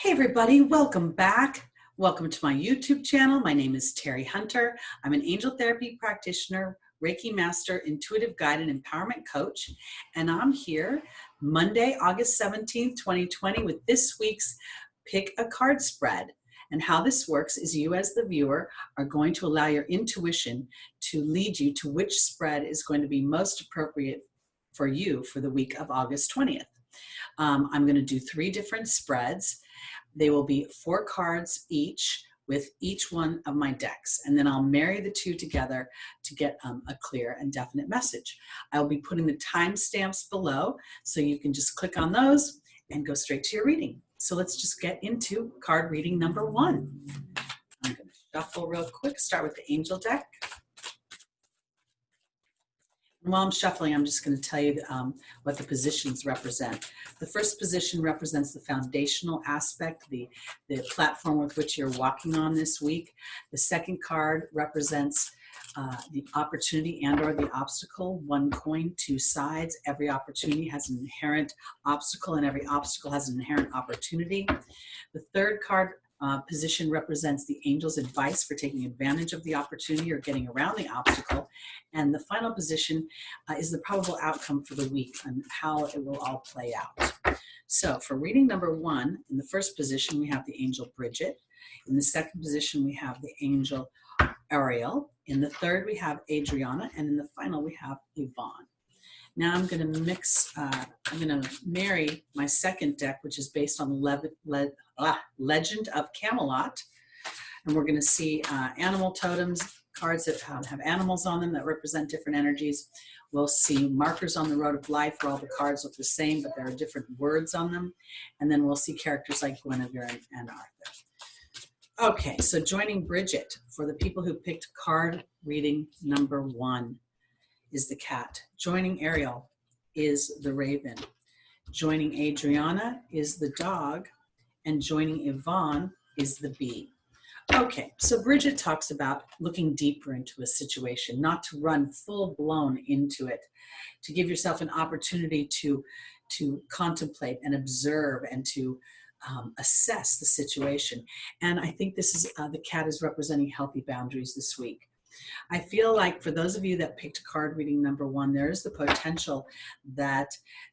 Hey everybody, welcome back. Welcome to my YouTube channel. My name is Teri Hunter. I'm an angel therapy practitioner, Reiki master, intuitive guide, and empowerment coach. And I'm here Monday, August 17th, 2020 with this week's Pick a Card spread. And how this works is you as the viewer are going to allow your intuition to lead you to which spread is going to be most appropriate for you for the week of August 20th. I'm going to do 3 different spreads. They will be 4 cards each with each one of my decks, and then I'll marry the 2 together to get a clear and definite message. I'll be putting the timestamps below, so you can just click on those and go straight to your reading. So let's just get into card reading number 1. I'm going to shuffle real quick, start with the angel deck. And while I'm shuffling, I'm just going to tell you what the positions represent. The first position represents the foundational aspect, the platform with which you're walking on this week. The second card represents the opportunity and or the obstacle. 1 coin, 2 sides. Every opportunity has an inherent obstacle, and every obstacle has an inherent opportunity. The third card position represents the angel's advice for taking advantage of the opportunity or getting around the obstacle. And the final position is the probable outcome for the week and how it will all play out. So for reading number 1, in the first position, we have the angel Bridget. In the second position, we have the angel Ariel. In the third, we have Adriana. And in the final, we have Yvonne. Now I'm going to marry my second deck, which is based on Legend of Camelot. And we're going to see animal totems, cards that have animals on them that represent different energies. We'll see markers on the road of life where all the cards look the same, but there are different words on them. And then we'll see characters like Guinevere and Arthur. Okay, so joining Bridget, for the people who picked card reading number 1, is the cat. Joining Ariel is the raven. Joining Adriana is the dog. And joining Yvonne is the bee. Okay, so Bridget talks about looking deeper into a situation, not to run full blown into it, to give yourself an opportunity to contemplate and observe and to assess the situation. And I think this is, the cat is representing healthy boundaries this week. I feel like for those of you that picked card reading number 1, there is the potential that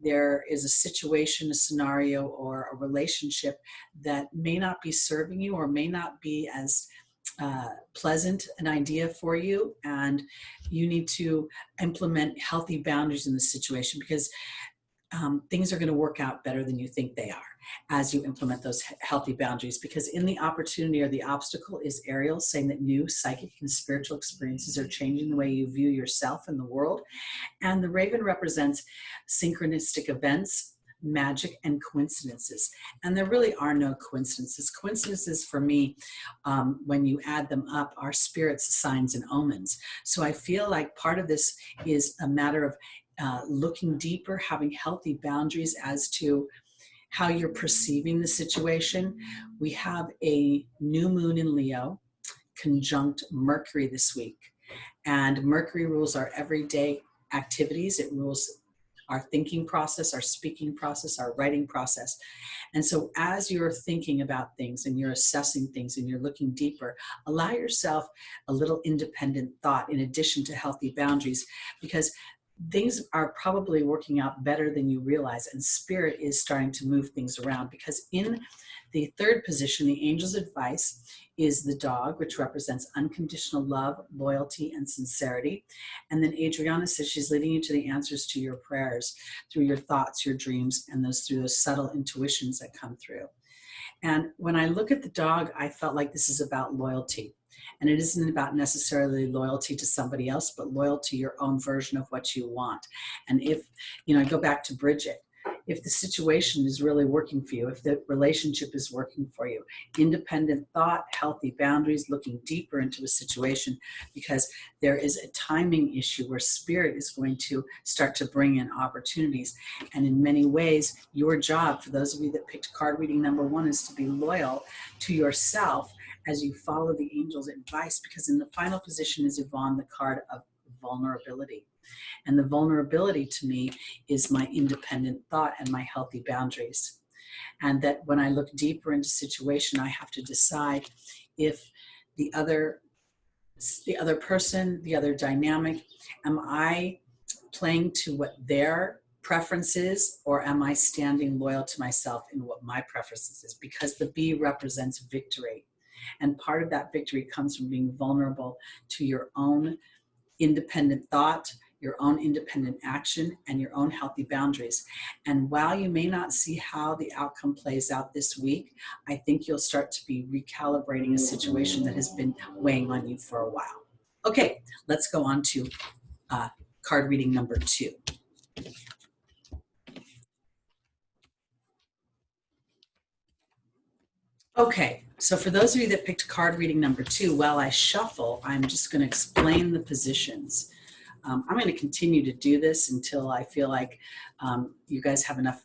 there is a situation, a scenario, or a relationship that may not be serving you or may not be as pleasant an idea for you, and you need to implement healthy boundaries in the situation because things are going to work out better than you think they are as you implement those healthy boundaries, because in the opportunity or the obstacle is Ariel saying that new psychic and spiritual experiences are changing the way you view yourself and the world. And the raven represents synchronistic events, magic, and coincidences. And there really are no coincidences. Coincidences for me, when you add them up, are spirits, signs, and omens. So I feel like part of this is a matter of looking deeper, having healthy boundaries as to how you're perceiving the situation. We have a new moon in Leo conjunct Mercury this week. And Mercury rules our everyday activities. It rules our thinking process, our speaking process, our writing process. And so as you're thinking about things and you're assessing things and you're looking deeper, allow yourself a little independent thought in addition to healthy boundaries, because things are probably working out better than you realize, and spirit is starting to move things around, because in the third position, the angel's advice is the dog, which represents unconditional love, loyalty, and sincerity. And then Adriana says she's leading you to the answers to your prayers through your thoughts, your dreams, and through those subtle intuitions that come through. And when I look at the dog, I felt like this is about loyalty. And it isn't about necessarily loyalty to somebody else, but loyalty to your own version of what you want. And if, I go back to Bridget, if the situation is really working for you, if the relationship is working for you, independent thought, healthy boundaries, looking deeper into a situation, because there is a timing issue where spirit is going to start to bring in opportunities. And in many ways, your job, for those of you that picked card reading number 1, is to be loyal to yourself as you follow the angel's advice, because in the final position is Yvonne, the card of vulnerability. And the vulnerability to me is my independent thought and my healthy boundaries. And that when I look deeper into situation, I have to decide if the other person, the other dynamic, am I playing to what their preference is, or am I standing loyal to myself in what my preference is? Because the B represents victory. And part of that victory comes from being vulnerable to your own independent thought, your own independent action, and your own healthy boundaries. And while you may not see how the outcome plays out this week, I think you'll start to be recalibrating a situation that has been weighing on you for a while. Okay, let's go on to card reading number 2. Okay, so for those of you that picked card reading number 2, while I shuffle, I'm just going to explain the positions. I'm going to continue to do this until I feel like you guys have enough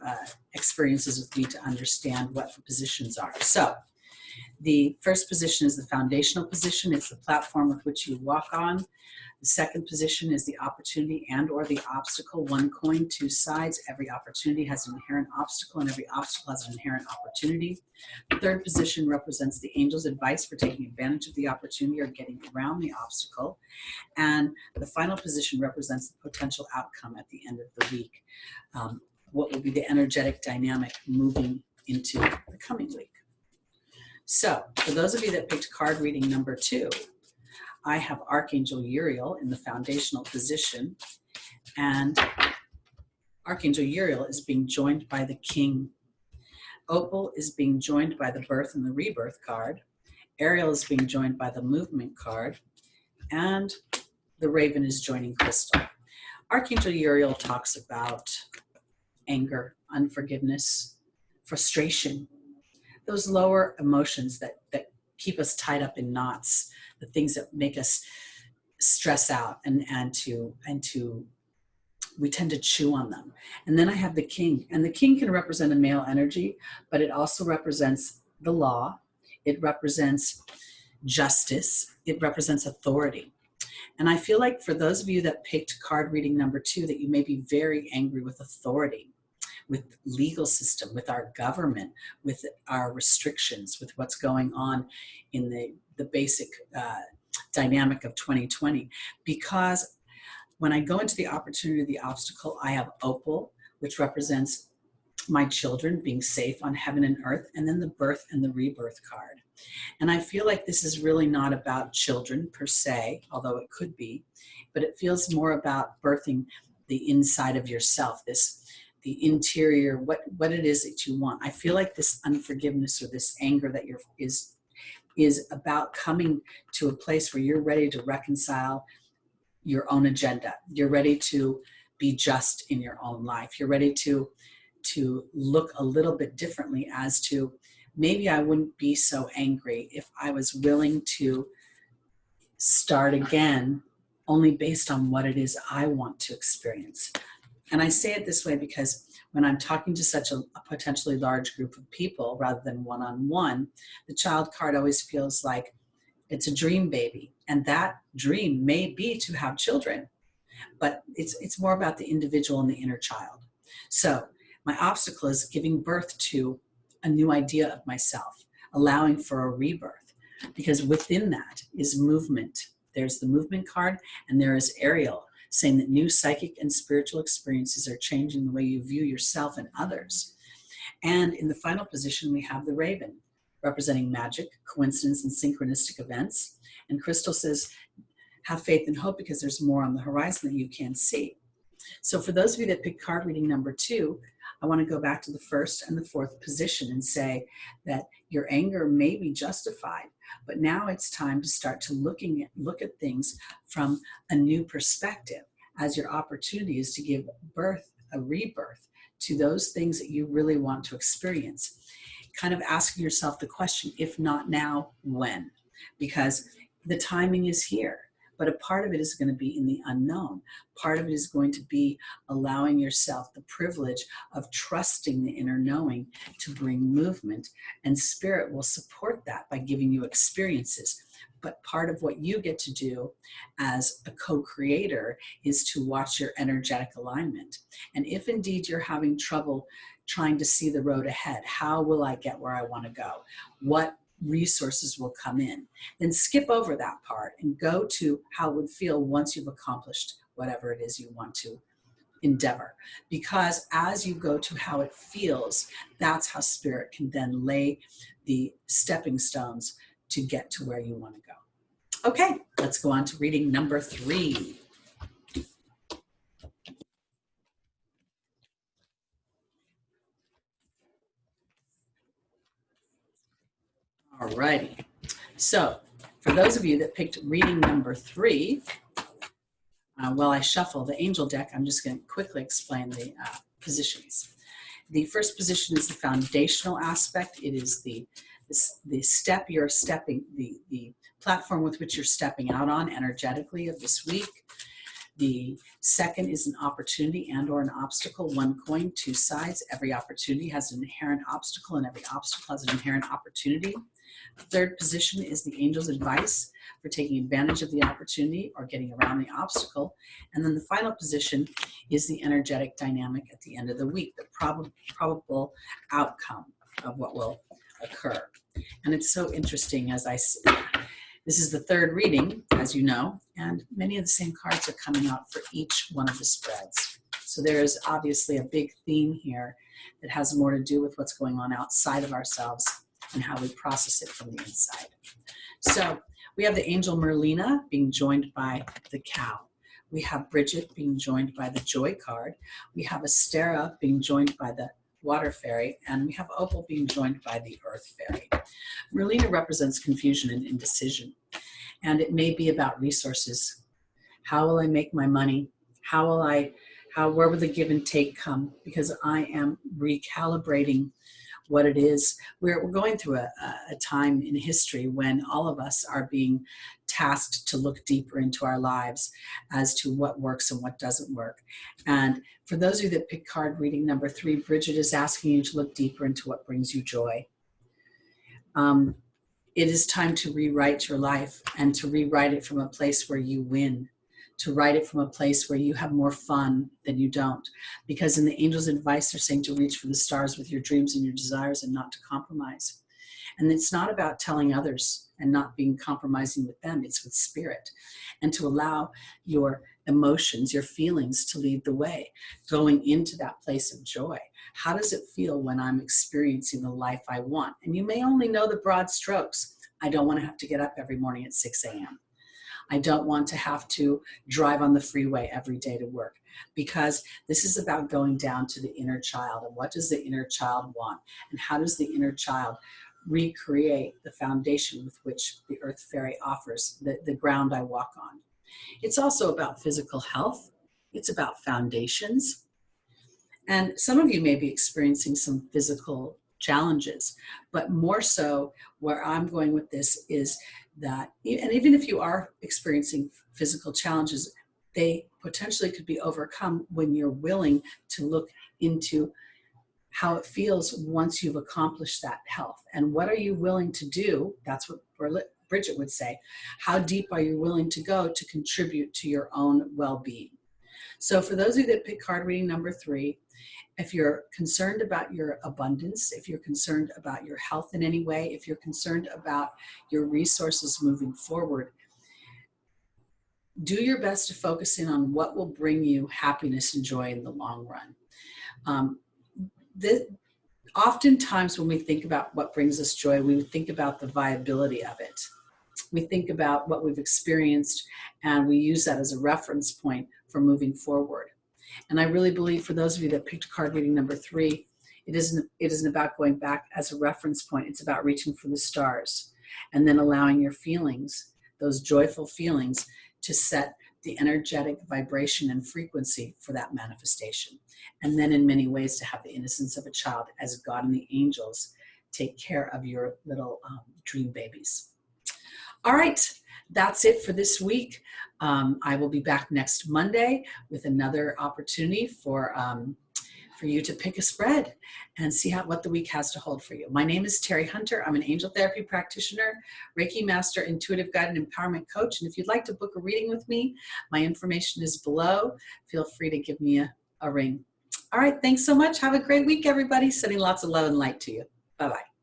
experiences with me to understand what the positions are. So the first position is the foundational position. It's the platform with which you walk on. The second position is the opportunity and or the obstacle. One coin, two sides. Every opportunity has an inherent obstacle, and every obstacle has an inherent opportunity. The third position represents the angel's advice for taking advantage of the opportunity or getting around the obstacle. And the final position represents the potential outcome at the end of the week. What will be the energetic dynamic moving into the coming week? So for those of you that picked card reading number 2, I have Archangel Uriel in the foundational position, and Archangel Uriel is being joined by the King. Opal is being joined by the Birth and the Rebirth card. Ariel is being joined by the Movement card, and the Raven is joining Crystal. Archangel Uriel talks about anger, unforgiveness, frustration, those lower emotions that keep us tied up in knots, the things that make us stress out and we tend to chew on them. And then I have the King, and the King can represent a male energy, but it also represents the law. It represents justice. It represents authority. And I feel like for those of you that picked card reading number 2, that you may be very angry with authority, with legal system, with our government, with our restrictions, with what's going on in the basic dynamic of 2020. Because when I go into the opportunity, the obstacle, I have Opal, which represents my children being safe on heaven and earth, and then the Birth and the Rebirth card. And I feel like this is really not about children per se, although it could be, but it feels more about birthing the inside of yourself, the interior, what it is that you want. I feel like this unforgiveness or this anger that is about coming to a place where you're ready to reconcile your own agenda. You're ready to be just in your own life. You're ready to look a little bit differently as to, maybe I wouldn't be so angry if I was willing to start again only based on what it is I want to experience. And I say it this way because when I'm talking to such a potentially large group of people rather than one-on-one, the child card always feels like it's a dream baby. And that dream may be to have children, but it's more about the individual and the inner child. So my obstacle is giving birth to a new idea of myself, allowing for a rebirth, because within that is movement. There's the Movement card, and there is Ariel, saying that new psychic and spiritual experiences are changing the way you view yourself and others. And in the final position, we have the Raven, representing magic, coincidence, and synchronistic events. And Crystal says, have faith and hope because there's more on the horizon that you can't see. So for those of you that picked card reading number 2, I want to go back to the first and the fourth position and say that your anger may be justified, but now it's time to start to look at things from a new perspective, as your opportunity is to give birth, a rebirth, to those things that you really want to experience. Kind of asking yourself the question, if not now, when? Because the timing is here. But a part of it is going to be in the unknown. Part of it is going to be allowing yourself the privilege of trusting the inner knowing to bring movement, and spirit will support that by giving you experiences. But part of what you get to do as a co-creator is to watch your energetic alignment. And if indeed you're having trouble trying to see the road ahead. How will I get where I want to go? What resources will come in? Then skip over that part and go to how it would feel once you've accomplished whatever it is you want to endeavor. Because as you go to how it feels, that's how spirit can then lay the stepping stones to get to where you want to go. Okay, let's go on to reading number 3. All righty. So for those of you that picked reading number 3, while I shuffle the angel deck, I'm just going to quickly explain the positions. The first position is the foundational aspect. It is the step you're stepping, the platform with which you're stepping out on energetically of this week. The second is an opportunity and or an obstacle. One coin, two sides. Every opportunity has an inherent obstacle, and every obstacle has an inherent opportunity. The third position is the angel's advice for taking advantage of the opportunity or getting around the obstacle. And then the final position is the energetic dynamic at the end of the week, the probable outcome of what will occur. And it's so interesting as this is the third reading, as you know, and many of the same cards are coming out for each one of the spreads. So there is obviously a big theme here that has more to do with what's going on outside of ourselves and how we process it from the inside. So we have the angel Merlina being joined by the cow. We have Bridget being joined by the joy card. We have Astera being joined by the water fairy, and we have Opal being joined by the earth fairy. Merlina represents confusion and indecision, and it may be about resources. How will I make my money? Where will the give and take come? Because I am recalibrating what it is. We're going through a time in history when all of us are being tasked to look deeper into our lives as to what works and what doesn't work. And for those of you that pick card reading number 3, Bridget is asking you to look deeper into what brings you joy. It is time to rewrite your life and to rewrite it from a place where you win, to write it from a place where you have more fun than you don't. Because in the angel's advice, they're saying to reach for the stars with your dreams and your desires and not to compromise. And it's not about telling others and not being compromising with them. It's with spirit. And to allow your emotions, your feelings to lead the way, going into that place of joy. How does it feel when I'm experiencing the life I want? And you may only know the broad strokes. I don't want to have to get up every morning at 6 a.m. I don't want to have to drive on the freeway every day to work, because this is about going down to the inner child and what does the inner child want, and how does the inner child recreate the foundation with which the earth fairy offers, the ground I walk on. It's also about physical health. It's about foundations. And some of you may be experiencing some physical challenges, but more so where I'm going with this is that, and even if you are experiencing physical challenges, they potentially could be overcome when you're willing to look into how it feels once you've accomplished that health. And what are you willing to do? That's what Bridget would say. How deep are you willing to go to contribute to your own well-being? So for those of you that pick card reading number 3, if you're concerned about your abundance, if you're concerned about your health in any way, if you're concerned about your resources moving forward, do your best to focus in on what will bring you happiness and joy in the long run. Oftentimes when we think about what brings us joy, we think about the viability of it. We think about what we've experienced, and we use that as a reference point for moving forward. And I really believe for those of you that picked card reading number 3, it isn't about going back as a reference point. It's about reaching for the stars and then allowing your feelings, those joyful feelings, to set the energetic vibration and frequency for that manifestation. And then in many ways to have the innocence of a child as God and the angels take care of your little dream babies. All right, that's it for this week. I will be back next Monday with another opportunity for you to pick a spread and see what the week has to hold for you. My name is Teri Hunter. I'm an angel therapy practitioner, Reiki master, intuitive guide, and empowerment coach. And if you'd like to book a reading with me, my information is below. Feel free to give me a ring. All right, thanks so much. Have a great week, everybody. Sending lots of love and light to you. Bye-bye.